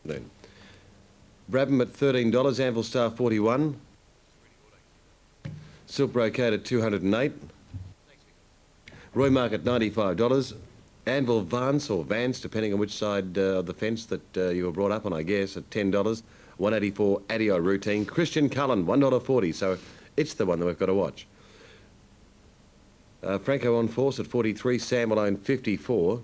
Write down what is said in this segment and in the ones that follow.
Brabham at $13, Anvil Star 41, Silk Brocade at 208, Roy Mark at $95, Anvil Vance or Vance, depending on which side of the fence that you were brought up on, I guess, at $10, 184 Adio Routine, Christian Cullen $1.40, so it's the one that we've got to watch. Franco on Force at 43, Sam Malone 54,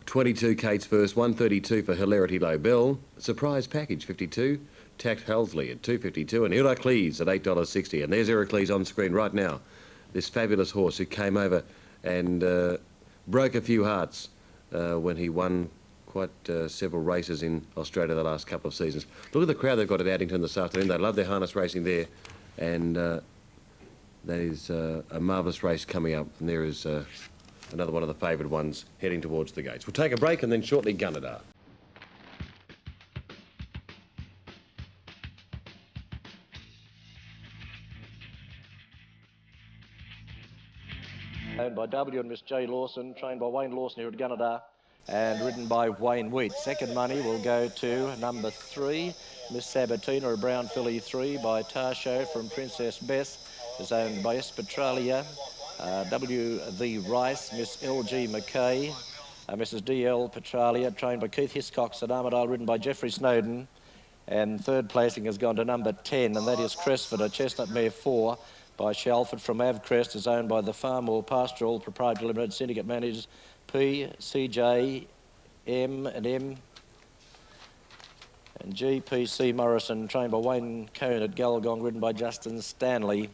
22 Kate's First, 132 for Hilarity Low Bell, Surprise Package 52, Tact Halsley at 252, and Heracles at $8.60. And there's Heracles on screen right now, this fabulous horse who came over and broke a few hearts when he won quite several races in Australia the last couple of seasons. Look at the crowd they've got at Addington this afternoon. They love their harness racing there, and that is a marvellous race coming up. And there is another one of the favoured ones heading towards the gates. We'll take a break and then shortly Gunnedah. Owned by W and Miss J. Lawson, trained by Wayne Lawson here at Gunnedah, and ridden by Wayne Wheat. Second money will go to number 3, Miss Sabatina, a brown filly 3 by Tarsho from Princess Bess, is owned by S. Petralia. W. The Rice, Miss L.G. McKay, Mrs. D.L. Petralia, trained by Keith Hiscox at Armidale, ridden by Geoffrey Snowden. And third placing has gone to number 10, and that is Crestford, a chestnut mare 4 by Shalford from Avcrest, is owned by the Farmwell Pastoral Proprietary Limited, syndicate managers P, CJ, M and M, and GPC Morrison, trained by Wayne Cohn at Gulgong, ridden by Justin Stanley.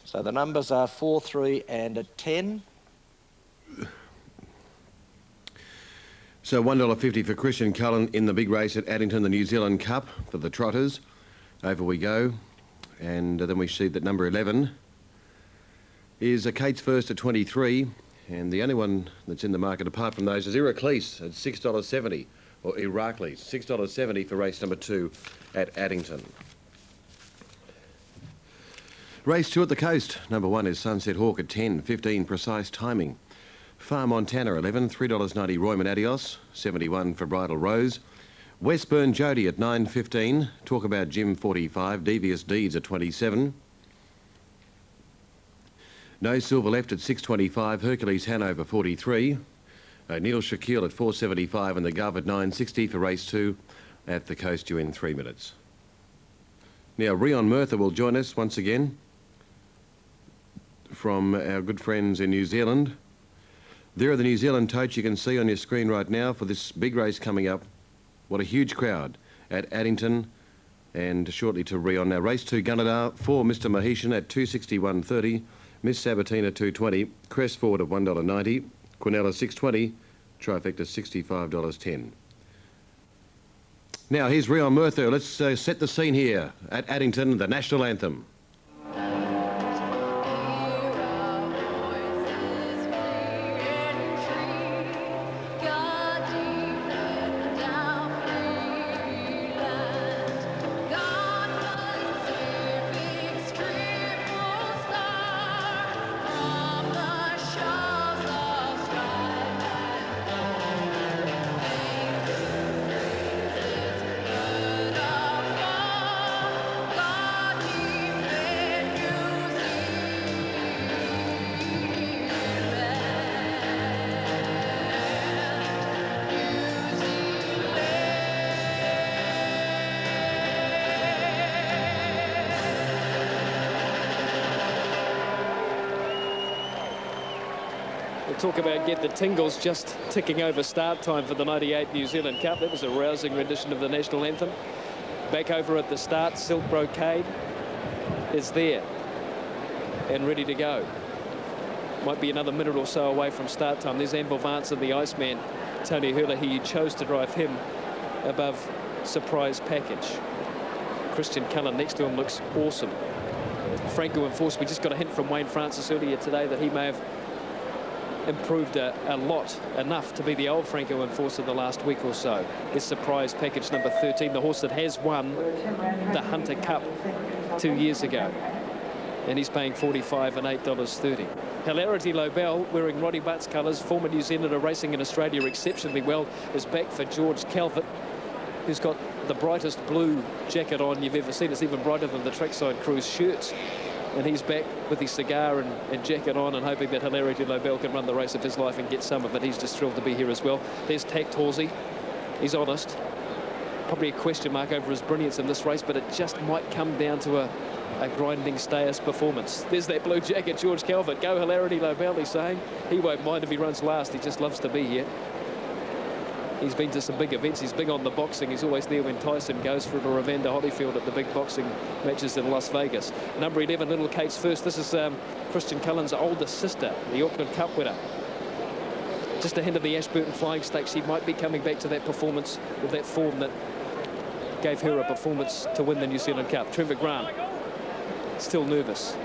So the numbers are 4, 3 and 10. So $1.50 for Christian Cullen in the big race at Addington, the New Zealand Cup for the Trotters. Over we go. And then we see that number 11 is a Kate's First at 23. And the only one that's in the market apart from those is Heracles at $6.70, or Heracles, $6.70 for race number 2 at Addington. Race 2 at the coast. Number 1 is Sunset Hawk at 10, 15 Precise Timing. Far Montana 11, $3.90 Royman Adios, 71 for Bridal Rose. Westburn Jody at 9.15, Talk About Jim 45, Devious Deeds at 27. No Silver Left at 6.25, Hercules Hanover 43. Neil Shaquille at 4.75 and the Gov at 9.60 for race 2 at the coast due in 3 minutes. Now Rion Murtha will join us once again from our good friends in New Zealand. There are the New Zealand totes you can see on your screen right now for this big race coming up. What a huge crowd at Addington, and shortly to Rion. Now race 2 Gunnedah, 4 Mr Mahetian at 261.30, Miss Sabatina 220, Crest Forward at $1.90, Quinella 620, Trifecta $65.10. Now here's Rion Murtha. Let's set the scene here at Addington, the national anthem. Talk about get the tingles, just ticking over start time for the 98 New Zealand Cup. That was a rousing rendition of the national anthem. Back over at the start, Silk Brocade is there and ready to go. Might be another minute or so away from start time. There's Anvil Vance and the Iceman, Tony Hurley. He chose to drive him above Surprise Package. Christian Cullen next to him looks awesome. Franco in Force, we just got a hint from Wayne Francis earlier today that he may have improved a lot, enough to be the old Franco Enforcer the last week or so. This Surprise Package number 13, the horse that has won the Hunter Cup 2 years ago. and he's paying 45 and $8.30. Hilarity Lobel, wearing Roddy Butt's colours, former New Zealander racing in Australia exceptionally well, is back for George Calvert, who's got the brightest blue jacket on you've ever seen. It's even brighter than the Trackside Cruise shirts. And he's back with his cigar and jacket on and hoping that Hilarity Lobel can run the race of his life and get some of it. He's just thrilled to be here as well. There's Tact Halsey. He's honest. Probably a question mark over his brilliance in this race, but it just might come down to a grinding stayers performance. There's that blue jacket, George Calvert. Go Hilarity Lobel, he's saying. He won't mind if he runs last. He just loves to be here. He's been to some big events. He's big on the boxing. He's always there when Tyson goes for the Evander Holyfield at the big boxing matches in Las Vegas. Number 11, Little Kate's First. This is Christian Cullen's older sister, the Auckland Cup winner. Just ahead of the Ashburton Flying Stakes, she might be coming back to that performance with that form that gave her a performance to win the New Zealand Cup. Trevor Grant, still nervous.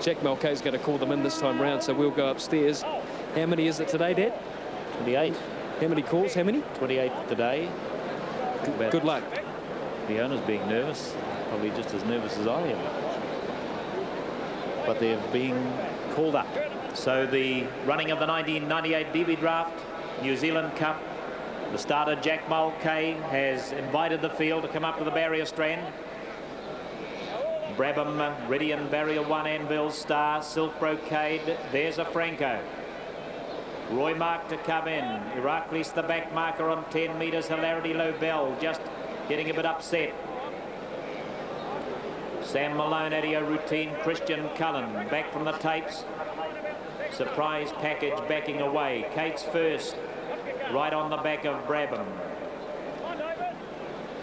Jack Mulcahy's going to call them in this time round, so we'll go upstairs. How many is it today, Dad? 28. How many calls? How many? 28 today. Good luck. The owner's being nervous, probably just as nervous as I am. But they've been called up. So the running of the 1998 DB Draft New Zealand Cup, the starter Jack Mulcahy has invited the field to come up to the barrier strand. Brabham ready in barrier 1, Anvil Star, Silk Brocade. There's a Franco. Roy Mark to come in. Iraklis the back marker on 10 metres. Hilarity Lobel just getting a bit upset. Sam Malone, Adio Routine, Christian Cullen back from the tapes. Surprise Package backing away. Kate's First right on the back of Brabham.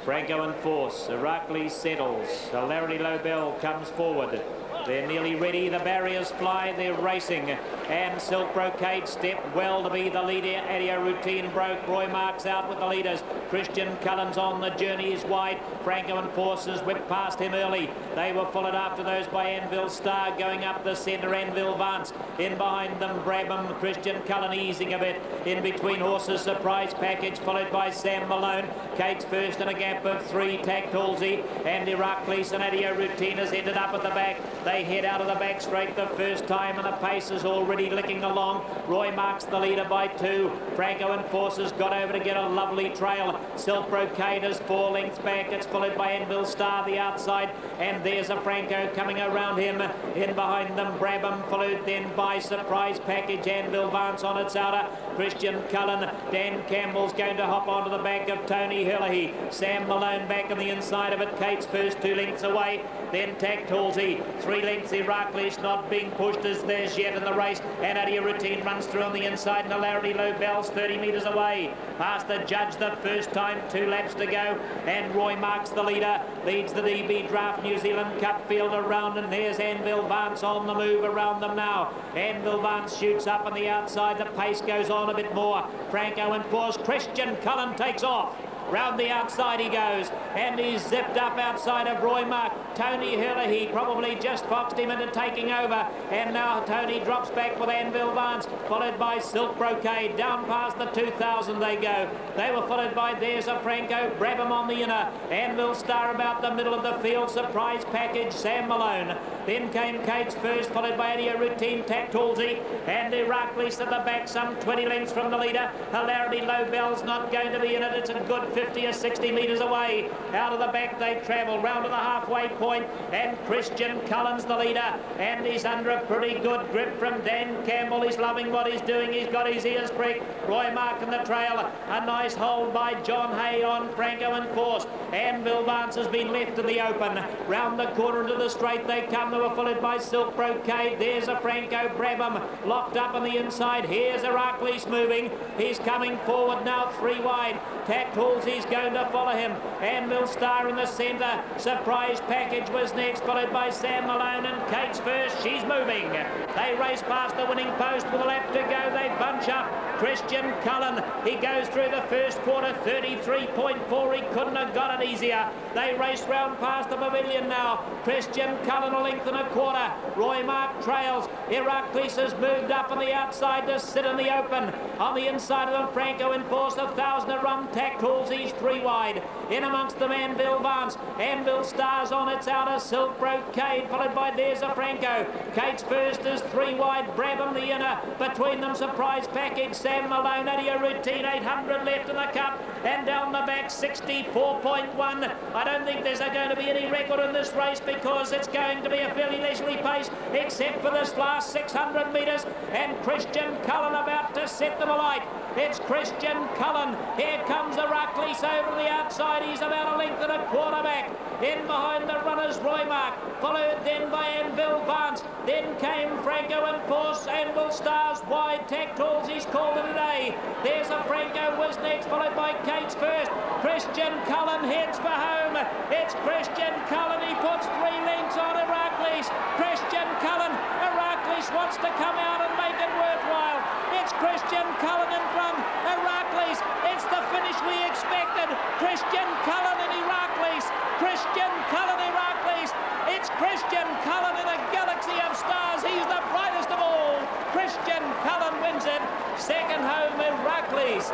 Franco in force. Iraklis settles. Hilarity Lobel comes forward. They're nearly ready. The barriers fly. They're racing. And Silk Brocade stepped well to be the leader. Adio Routine broke. Roy Marks out with the leaders. Christian Cullen's on the journey. Is wide. Franco and Forces whipped past him early. They were followed after those by Anvil Star going up the centre. Anvil Vance in behind them. Brabham, Christian Cullen easing a bit. In between horses, Surprise Package followed by Sam Malone. Kate's First in a gap of 3. Tact Halsey and Iraklis and Adio Routine has ended up at the back. They head out of the back straight the first time and the pace is already licking along. Roy Marks the leader by 2. Franco and Forces got over to get a lovely trail. Silk Brocade is 4 lengths back. It's followed by Anvil Star the outside, and there's a Franco coming around him. In behind them Brabham, followed then by Surprise Package. Anvil Vance on its outer. Christian Cullen. Dan Campbell's going to hop onto the back of Tony Hillehy. Sam Malone back on the inside of it. Kate's First 2 lengths away. Then Tact Halsey 3 lengths. Iraklis not being pushed as there's yet in the race, and Adio Routine runs through on the inside, and Hilarity Lobel's 30 metres away past the judge the first time. 2 laps to go, and Roy Marks the leader, leads the DB Draft New Zealand Cup field around, and there's Anvil Vance on the move around them now. Anvil Vance shoots up on the outside. The pace goes on a bit more. Franco in force. Christian Cullen takes off. Round the outside he goes, and he's zipped up outside of Roy Mark. Tony Hillehy probably just foxed him into taking over, and now Tony drops back with Anvil Vance, followed by Silk Brocade. Down past the 2,000 they go. They were followed by there's a Franco, Brabham on the inner, Anvil Star about the middle of the field, Surprise Package, Sam Malone. Then came Kate's First, followed by Adio Routine, Tact Halsey, and Iraklis at the back, some 20 lengths from the leader. Hilarity Lobel's not going to be in it. It's a good 50 or 60 metres away. Out of the back they travel round to the halfway point, and Christian Cullen's the leader, and he's under a pretty good grip from Dan Campbell. He's loving what he's doing. He's got his ears pricked. Roy Mark in the trail. A nice hold by John Hay on Franco in force. Anvil Vance has been left in the open. Round the corner into the straight they come. They were followed by Silk Brocade. There's a Franco. Brabham locked up on the inside. Here's Iraklis moving. He's coming forward now, 3 wide. Tact Halsey's going to follow him. Anvil Star in the centre. Surprise Package was next, followed by Sam Malone, and Kate's First. She's moving. They race past the winning post with a lap to go. They bunch up. Christian Cullen. He goes through the first quarter, 33.4. He couldn't have got it easier. They race round past the pavilion now. Christian Cullen a length and a quarter. Roy Mark trails. Heracles has moved up on the outside to sit in the open. On the inside of them, Franco in force, 1,000 a run. Tack Tools, he's 3 wide. In amongst them, Anvil Vance. Anvil Stars on its outer. Silk Brocade, followed by There's a Franco. Kate's first is 3 wide. Brabham the inner. Between them, Surprise Package. Sam Malone, Adio Routine, 800 left in the cup. And down the back, 64.1. I don't think there's going to be any record in this race because it's going to be a fairly leisurely pace, except for this last 600 metres. And Christian Cullen about to set them alight. It's Christian Cullen. Here comes Heracles over the outside. He's about a length and a quarter back. In behind the runners, Roy Mark, followed then by Anvil Vance. Then came Franco and Force. Anvil Stars wide. Tack Tools, he's called it a day. There's a Franco was next, followed by Kate's first. Christian Cullen heads for home. It's Christian Cullen. He puts 3 lengths on Heracles. Christian Cullen. Heracles wants to come out and make it worthwhile. It's Christian Cullen in front. Heracles. It's the finish we expected. Christian Cullen and Heracles. Christian Cullen, Heracles. It's Christian Cullen in a galaxy of stars. He's the brightest of all. Christian Cullen wins it. Second home, Heracles.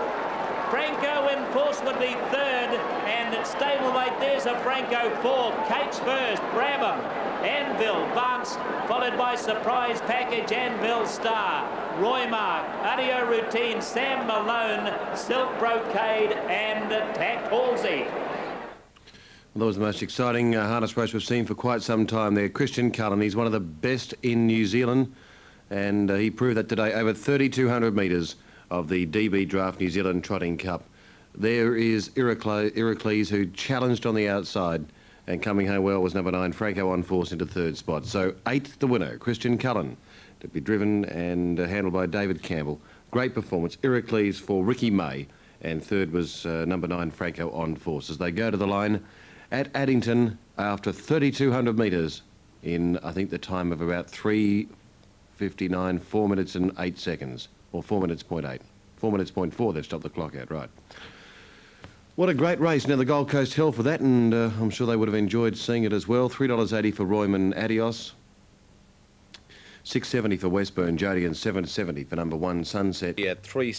Franco in force would be third, and at stablemate there's a Franco 4. Kate's first, Brabham, Anvil Vance, followed by Surprise Package, Anvil Star, Roy Mark, Adio Routine, Sam Malone, Silk Brocade, and Tack Halsey. Well, that was the most exciting harness race we've seen for quite some time there. Christian Cullen, he's one of the best in New Zealand, and he proved that today over 3,200 metres of the DB Draft New Zealand Trotting Cup. There is Heracles, who challenged on the outside, and coming home well was number 9, Franco on force into 3rd spot. So 8th the winner, Christian Cullen, to be driven and handled by David Campbell. Great performance, Heracles for Ricky May, and 3rd was number 9, Franco on force, as they go to the line at Addington after 3,200 metres in, I think, the time of about 3:59, 4 minutes and 8 seconds. Or 4 minutes, 0.8. 4 minutes, 0.4, they've stopped the clock out, right. What a great race. Now, the Gold Coast hell for that, and I'm sure they would have enjoyed seeing it as well. $3.80 for Royman Adios. $6.70 for Westburn Jody, and $7.70 for number 1 Sunset. Yeah, 3